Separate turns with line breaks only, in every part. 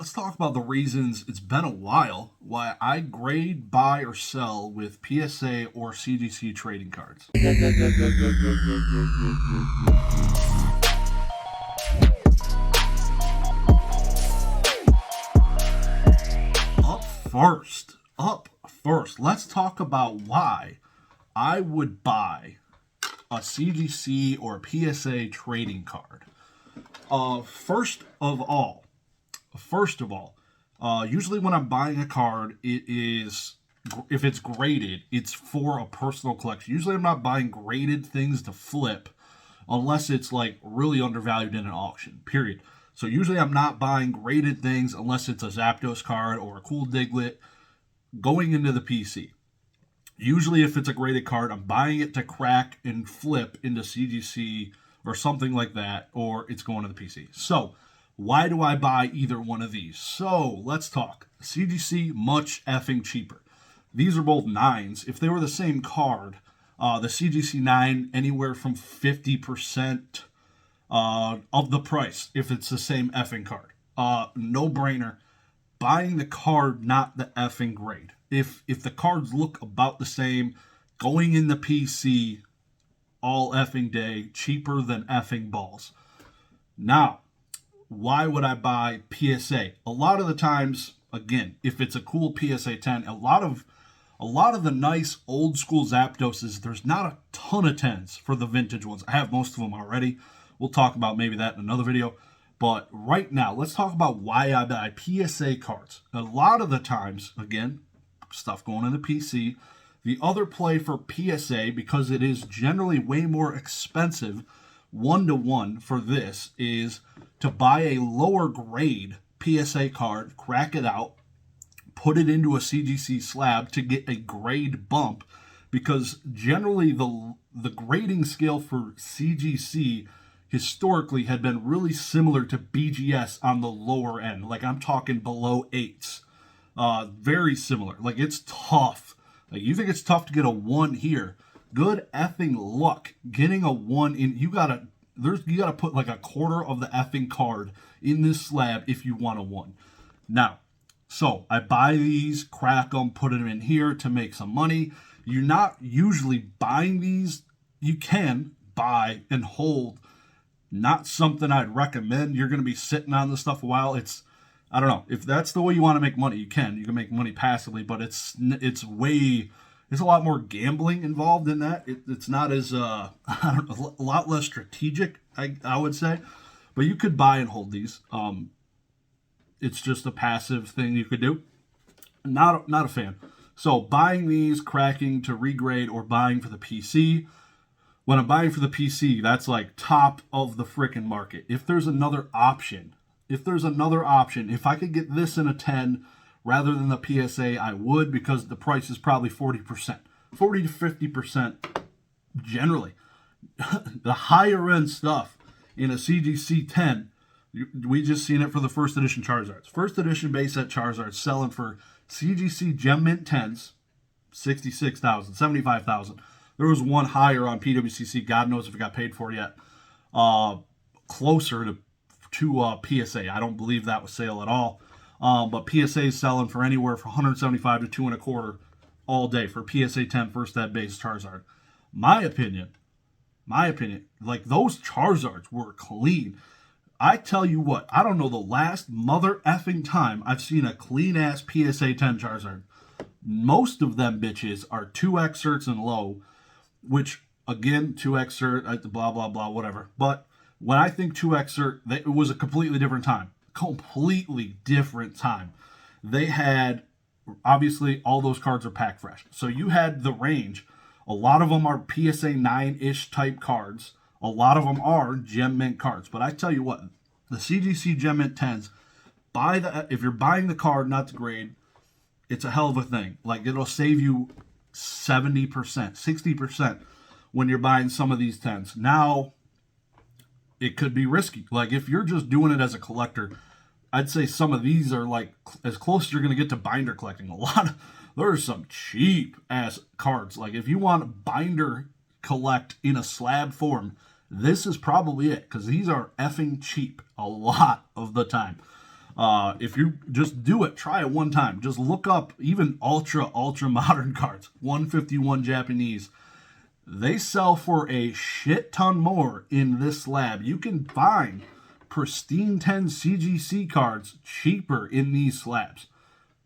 let's talk about the reasons it's been a while why I grade, buy, or sell with PSA or CGC trading cards. Up first, let's talk about why I would buy a CGC or PSA trading card. First of all, usually when I'm buying a card, if it's graded, it's for a personal collection. Usually I'm not buying graded things to flip unless it's like really undervalued in an auction, period. So usually I'm not buying graded things unless it's a Zapdos card or a cool Diglett going into the PC. Usually if it's a graded card, I'm buying it to crack and flip into CGC or something like that, or it's going to the PC. So why do I buy either one of these? So let's talk. CGC, much effing cheaper. These are both 9s. If they were the same card, the CGC 9 anywhere from 50% of the price if it's the same effing card. No brainer. Buying the card, not the effing grade. If the cards look about the same, going in the PC all effing day, cheaper than effing balls. Now, why would I buy PSA? A lot of the times, again, if it's a cool PSA 10, a lot of the nice old school Zapdoses, there's not a ton of 10s for the vintage ones. I have most of them already. We'll talk about maybe that in another video. But right now, let's talk about why I buy PSA cards. A lot of the times, again, stuff going in the PC. The other play for PSA, because it is generally way more expensive, 1-to-1 for this, is to buy a lower grade PSA card, crack it out, put it into a CGC slab to get a grade bump, because generally the grading scale for CGC historically had been really similar to BGS on the lower end. Like I'm talking below 8s. Very similar. Like it's tough. Like you think it's tough to get a 1 here. Good effing luck getting a 1 in. You gotta put like a quarter of the effing card in this slab if you want a 1. Now, so I buy these, crack them, put them in here to make some money. You're not usually buying these. You can buy and hold. Not something I'd recommend. You're going to be sitting on this stuff a while. I don't know. If that's the way you want to make money, you can. You can make money passively, but it's a lot more gambling involved in that. It's not as, I don't know, a lot less strategic, I would say. But you could buy and hold these. It's just a passive thing you could do. Not a fan. So buying these, cracking to regrade, or buying for the PC. When I'm buying for the PC, that's like top of the frickin' market. If there's another option, if I could get this in a 10 rather than the PSA, I would, because the price is probably 40%. 40 to 50% generally. The higher end stuff in a CGC 10, we just seen it for the first edition Charizards. First edition base set Charizards selling for CGC Gem Mint 10s, 66,000, 75,000. There was one higher on PWCC. God knows if it got paid for yet. Closer to PSA. I don't believe that was sale at all. But PSA is selling for anywhere from 175 to 2.25 all day for PSA 10 first ed base Charizard. My opinion, like those Charizards were clean. I tell you what, I don't know the last mother effing time I've seen a clean ass PSA 10 Charizard. Most of them bitches are 2 excerpts and low, which again, 2 excerpt, blah, blah, blah, whatever. But when I think 2 excerpt, it was a completely different time. Completely different time. They had, obviously, all those cards are pack fresh. So you had the range. A lot of them are PSA 9-ish type cards. A lot of them are Gem Mint cards. But I tell you what, the CGC Gem Mint 10s, if you're buying the card, not the grade, it's a hell of a thing. Like, it'll save you 70%, 60% when you're buying some of these 10s. Now, it could be risky. Like, if you're just doing it as a collector, I'd say some of these are like as close as you're going to get to binder collecting. There's some cheap ass cards. Like, if you want to binder collect in a slab form, this is probably it, because these are effing cheap a lot of the time. If you just do it, try it one time. Just look up even ultra modern cards, 151 Japanese. They sell for a shit ton more in this slab. You can find pristine 10 CGC cards cheaper in these slabs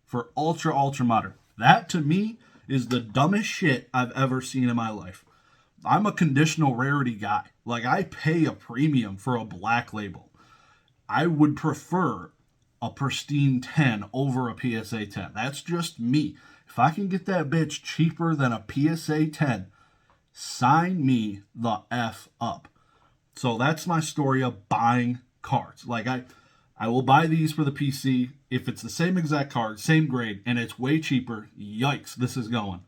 for ultra modern. That to me is the dumbest shit I've ever seen in my life. I'm a conditional rarity guy. Like, I pay a premium for a black label. I would prefer a pristine 10 over a PSA 10. That's just me. If I can get that bitch cheaper than a PSA 10, sign me the F up. So that's my story of buying cards. Like, I will buy these for the PC. If it's the same exact card, same grade, and it's way cheaper, yikes, this is going.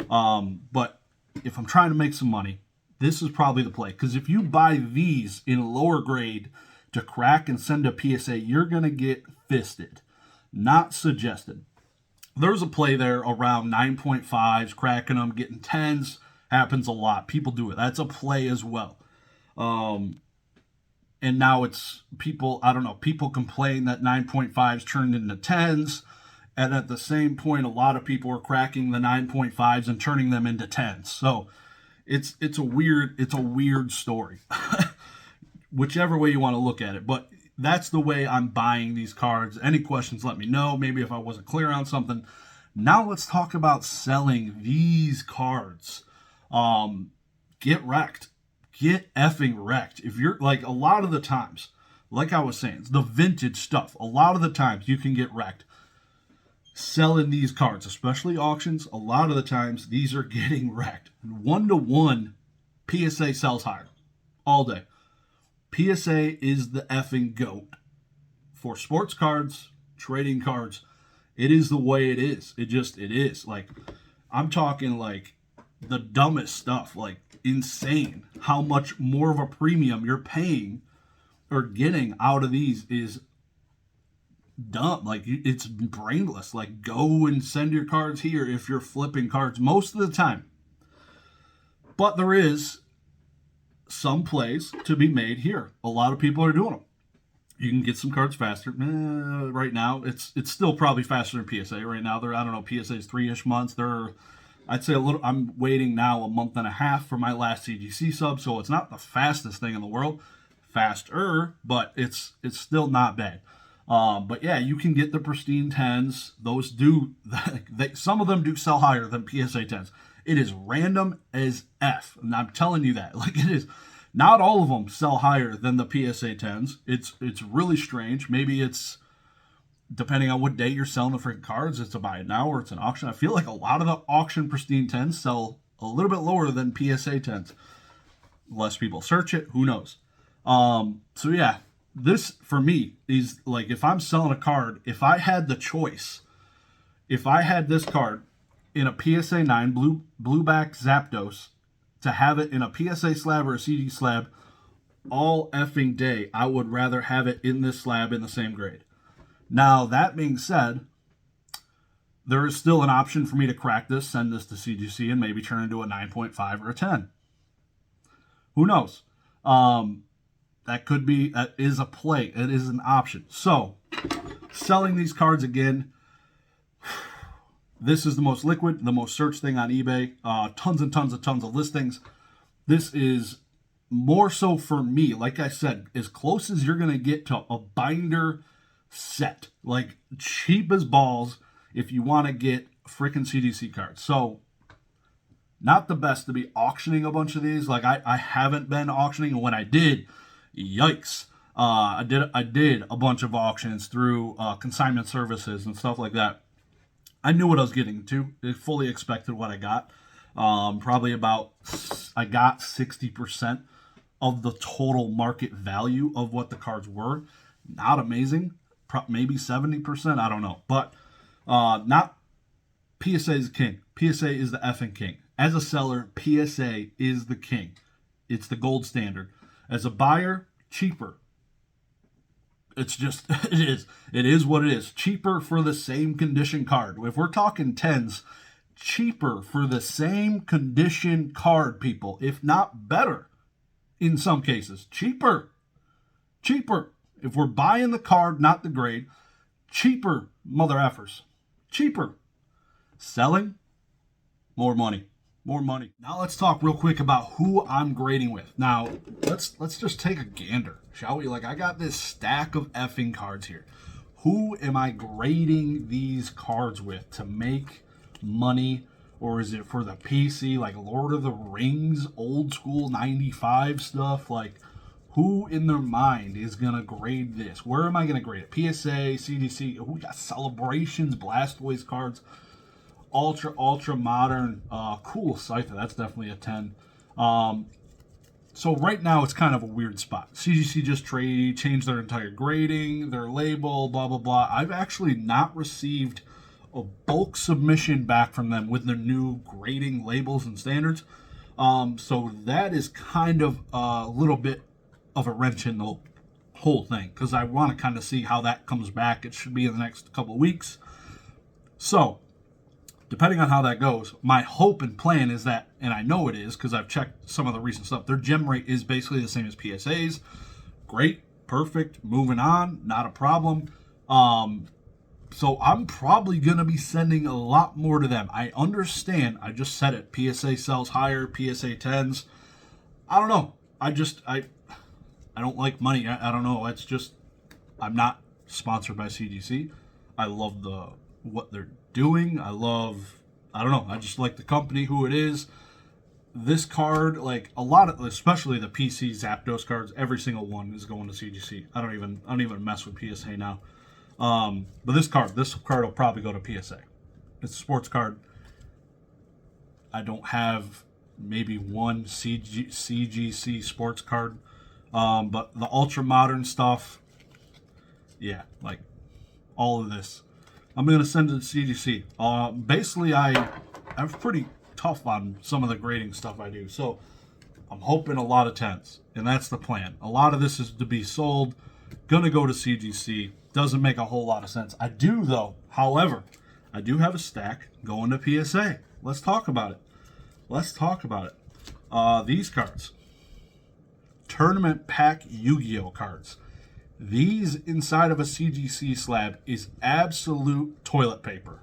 But if I'm trying to make some money, this is probably the play. Because if you buy these in lower grade to crack and send a PSA, you're going to get fisted. Not suggested. There's a play there around 9.5s, cracking them, getting 10s. Happens a lot. People do it. That's a play as well. And now it's people, I don't know, people complain that 9.5s turned into 10s. And at the same point, a lot of people are cracking the 9.5s and turning them into 10s. So it's a weird story. Whichever way you want to look at it. But that's the way I'm buying these cards. Any questions, let me know. Maybe if I wasn't clear on something. Now let's talk about selling these cards. Get wrecked. Get effing wrecked. If you're like, a lot of the times, like I was saying, the vintage stuff, a lot of the times you can get wrecked selling these cards, especially auctions. A lot of the times these are getting wrecked. 1-to-1 PSA sells higher all day. PSA is the effing GOAT for sports cards, trading cards. It is the way it is. It is. Like, I'm talking like the dumbest stuff, like insane. How much more of a premium you're paying or getting out of these is dumb. Like, it's brainless. Like, go and send your cards here if you're flipping cards most of the time. But there is some plays to be made here. A lot of people are doing them. You can get some cards faster. Right now, it's still probably faster than PSA. Right now, I don't know, PSA's 3-ish months. I'd say I'm waiting now a month and a half for my last CGC sub, so it's not the fastest thing in the world. Faster, but it's still not bad. But yeah, you can get the pristine 10s. Those some of them do sell higher than PSA 10s. It is random as F, and I'm telling you that. Like, it is. Not all of them sell higher than the PSA 10s. It's really strange. Maybe it's depending on what day you're selling the freaking cards. It's a buy it now or it's an auction. I feel like a lot of the auction pristine 10s sell a little bit lower than PSA 10s. Less people search it. Who knows? So yeah, this for me is like, if I'm selling a card, if I had the choice, if I had this card in a PSA 9 blueback Zapdos, to have it in a PSA slab or a CD slab all effing day, I would rather have it in this slab in the same grade. Now, that being said, there is still an option for me to crack this, send this to CGC, and maybe turn into a 9.5 or a 10. Who knows? That is a play. It is an option. So, selling these cards again, this is the most liquid, the most searched thing on eBay. Tons and tons of listings. This is more so for me, like I said, as close as you're going to get to a binder set. Like, cheap as balls if you want to get freaking CGC cards. So, not the best to be auctioning a bunch of these. Like, I haven't been auctioning, and when I did, yikes. I did a bunch of auctions through consignment services and stuff like that. I knew what I was getting to. I fully expected what I got. Probably I got 60% of the total market value of what the cards were. Not amazing. Maybe 70%. I don't know. But not PSA is king. PSA is the effing king. As a seller, PSA is the king. It's the gold standard. As a buyer, cheaper. It's just, it is. It is what it is. Cheaper for the same condition card. If we're talking 10s, cheaper for the same condition card, people. If not better, in some cases. Cheaper. If we're buying the card, not the grade, cheaper, mother effers. Cheaper. Selling, more money. More money. Now let's talk real quick about who I'm grading with. Now, let's just take a gander, shall we? Like, I got this stack of effing cards here. Who am I grading these cards with to make money? Or is it for the PC, like Lord of the Rings, old school 95 stuff? Like, who in their mind is going to grade this? Where am I going to grade it? PSA, CGC, we got Celebrations, Blastoise cards. Ultra modern, cool Scyther. That's definitely a 10. So right now it's kind of a weird spot. CGC just changed their entire grading, their label, blah, blah, blah. I've actually not received a bulk submission back from them with their new grading labels and standards. So that is kind of a little bit of a wrench in the whole thing, because I want to kind of see how that comes back. It should be in the next couple of weeks. So depending on how that goes, my hope and plan is that, and I know it is because I've checked some of the recent stuff, their gem rate is basically the same as PSA's. Great, perfect, moving on, not a problem. So I'm probably going to be sending a lot more to them. I understand, I just said it, PSA sells higher, PSA 10s. I don't know. I don't like money. I don't know. It's just, I'm not sponsored by CGC. I love what they're doing. I don't know. I just like the company, who it is. This card, like a lot of, especially the PC Zapdos cards, every single one is going to CGC. I don't even mess with PSA now. But this card will probably go to PSA. It's a sports card. I don't have maybe one CGC sports card. But the ultra modern stuff, yeah, like all of this, I'm going to send it to CGC. Basically, I'm pretty tough on some of the grading stuff I do. So I'm hoping a lot of 10s, and that's the plan. A lot of this is to be sold, going to go to CGC. Doesn't make a whole lot of sense. I do, though, however, I do have a stack going to PSA. Let's talk about it. These cards. Tournament pack Yu-Gi-Oh cards. These inside of a CGC slab is absolute toilet paper.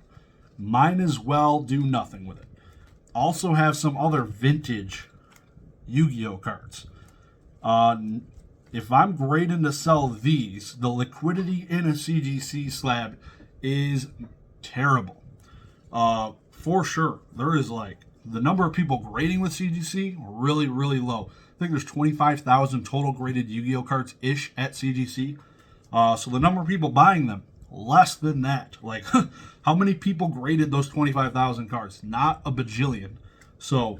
Might as well do nothing with it. Also have some other vintage Yu-Gi-Oh cards. If I'm grading to sell these, the liquidity in a CGC slab is terrible. For sure. There is like, the number of people grading with CGC, really, really low. I think there's 25,000 total graded Yu-Gi-Oh cards-ish at CGC. So the number of people buying them, less than that. Like, how many people graded those 25,000 cards? Not a bajillion. So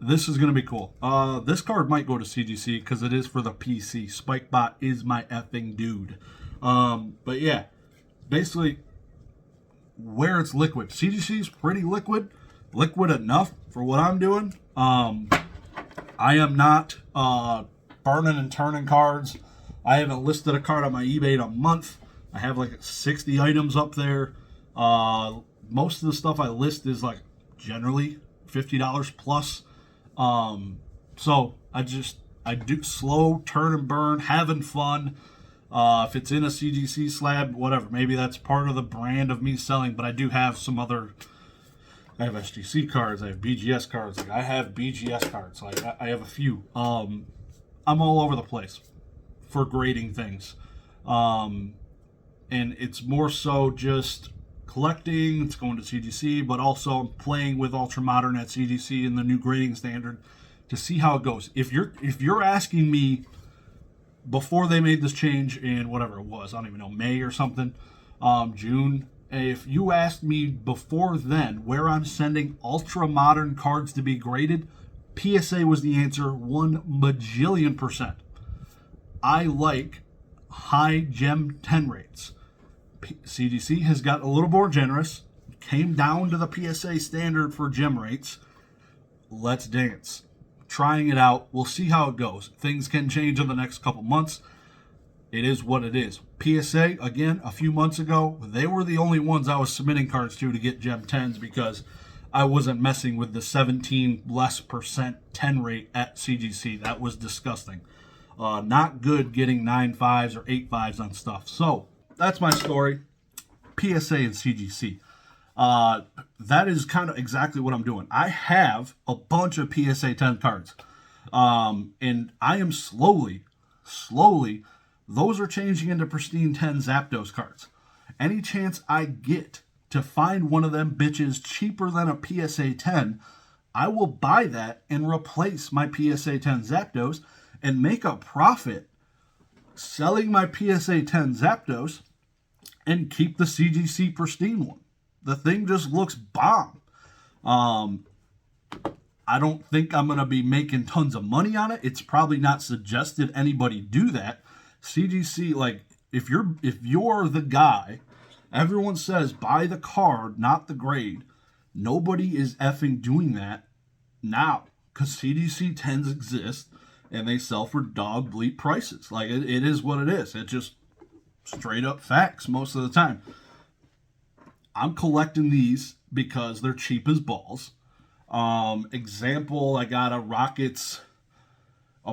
this is going to be cool. This card might go to CGC because it is for the PC. Spikebot is my effing dude. But yeah, basically, where it's liquid. CGC is pretty liquid. Liquid enough for what I'm doing. I am not burning and turning cards. I haven't listed a card on my eBay in a month. I have like 60 items up there. Most of the stuff I list is like generally $50 plus. So I do slow turn and burn, having fun. If it's in a CGC slab, whatever, maybe that's part of the brand of me selling, but I do have some other, I have SGC cards, I have BGS cards, like I have BGS cards, like I have a few. I'm all over the place for grading things. And it's more so just collecting, it's going to CGC, but also playing with Ultra Modern at CGC and the new grading standard to see how it goes. If you're asking me before they made this change in whatever it was, I don't even know, May or something, June, if you asked me before then where I'm sending Ultra Modern cards to be graded, PSA was the answer 1 bajillion %. I like high gem 10 rates. CGC has got a little more generous, came down to the PSA standard for gem rates. Let's dance. Trying it out. We'll see how it goes. Things can change in the next couple months. It is what it is. PSA, again, a few months ago, they were the only ones I was submitting cards to get gem 10s because I wasn't messing with the 17 less % 10 rate at CGC. That was disgusting. Not good getting 9.5s or 8.5s on stuff. So that's my story. PSA and CGC. That is kind of exactly what I'm doing. I have a bunch of PSA 10 cards. And I am slowly, those are changing into pristine 10 Zapdos cards. Any chance I get to find one of them bitches cheaper than a PSA 10, I will buy that and replace my PSA 10 Zapdos and make a profit selling my PSA 10 Zapdos and keep the CGC pristine one. The thing just looks bomb. I don't think I'm going to be making tons of money on it. It's probably not suggested anybody do that. CGC, like, if you're the guy, everyone says buy the card, not the grade. Nobody is effing doing that now because CGC 10s exist and they sell for dog bleep prices. Like, it is what it is. It's just straight up facts most of the time. I'm collecting these because they're cheap as balls. Example, I got a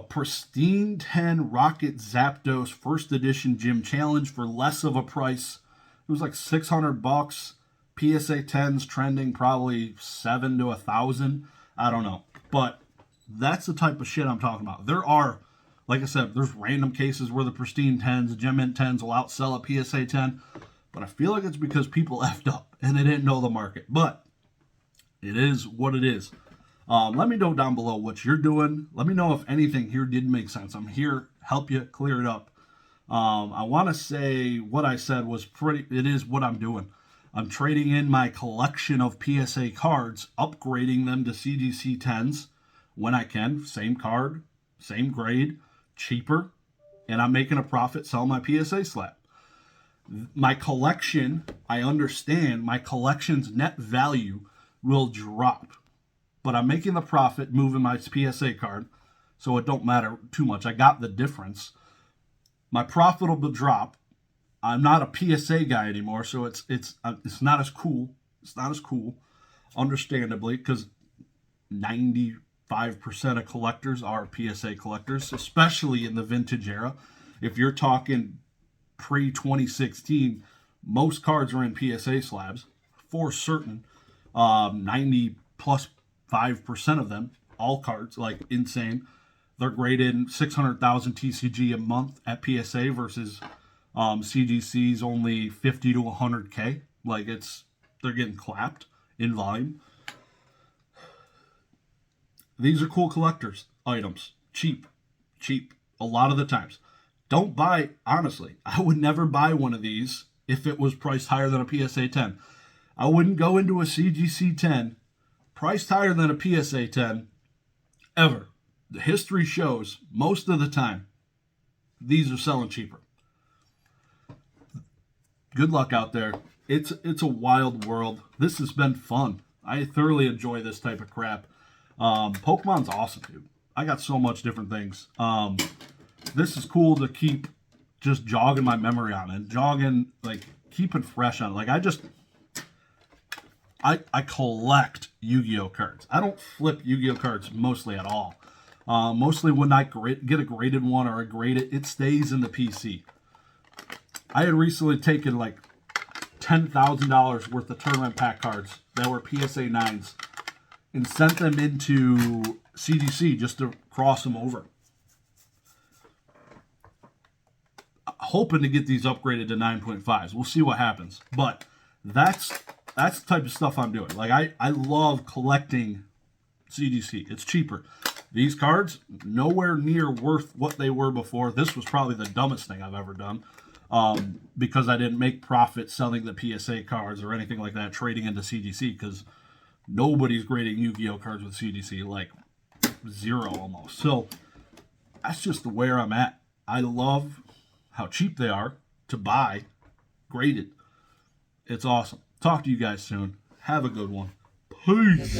pristine 10 Rocket Zapdos first edition gym challenge for less of a price. It was like $600. PSA 10s trending probably $700 to $1,000. I don't know, but that's the type of shit I'm talking about. There are, like I said, there's random cases where the pristine 10s, the gem mint 10s will outsell a PSA 10, but I feel like it's because people effed up and they didn't know the market. But it is what it is. Let me know down below what you're doing. Let me know if anything here did make sense. I'm here, help you clear it up. I want to say what I said was it is what I'm doing. I'm trading in my collection of PSA cards, upgrading them to CGC 10s when I can. Same card, same grade, cheaper, and I'm making a profit selling my PSA slab. My collection, I understand my collection's net value will drop, but I'm making the profit moving my PSA card, so it don't matter too much. I got the difference. My profit will drop. I'm not a PSA guy anymore, so it's not as cool. It's not as cool, understandably, because 95% of collectors are PSA collectors, especially in the vintage era. If you're talking pre-2016, most cards are in PSA slabs for certain. 90 plus 5% of them, all cards, like insane. They're graded 600,000 TCG a month at PSA versus CGC's only 50 to 100K. Like, they're getting clapped in volume. These are cool collectors items. Cheap. A lot of the times. Don't buy, honestly, I would never buy one of these if it was priced higher than a PSA 10. I wouldn't go into a CGC 10 priced higher than a PSA 10 ever. The history shows most of the time these are selling cheaper. Good luck out there. It's a wild world. This has been fun. I thoroughly enjoy this type of crap. Pokemon's awesome, dude. I got so much different things. This is cool to keep just jogging my memory on it. Jogging, like, keep it fresh on it. Like, I collect Yu-Gi-Oh cards. I don't flip Yu-Gi-Oh cards mostly at all. Mostly when I get a graded one or a graded, it stays in the PC. I had recently taken like $10,000 worth of tournament pack cards that were PSA 9s and sent them into CGC just to cross them over. Hoping to get these upgraded to 9.5s. We'll see what happens. But that's the type of stuff I'm doing. Like, I love collecting CGC. It's cheaper. These cards, nowhere near worth what they were before. This was probably the dumbest thing I've ever done. Because I didn't make profit selling the PSA cards or anything like that, trading into CGC, because nobody's grading Yu-Gi-Oh cards with CGC, like zero almost. So that's just where I'm at. I love how cheap they are to buy graded. It's awesome. Talk to you guys soon. Have a good one. Peace.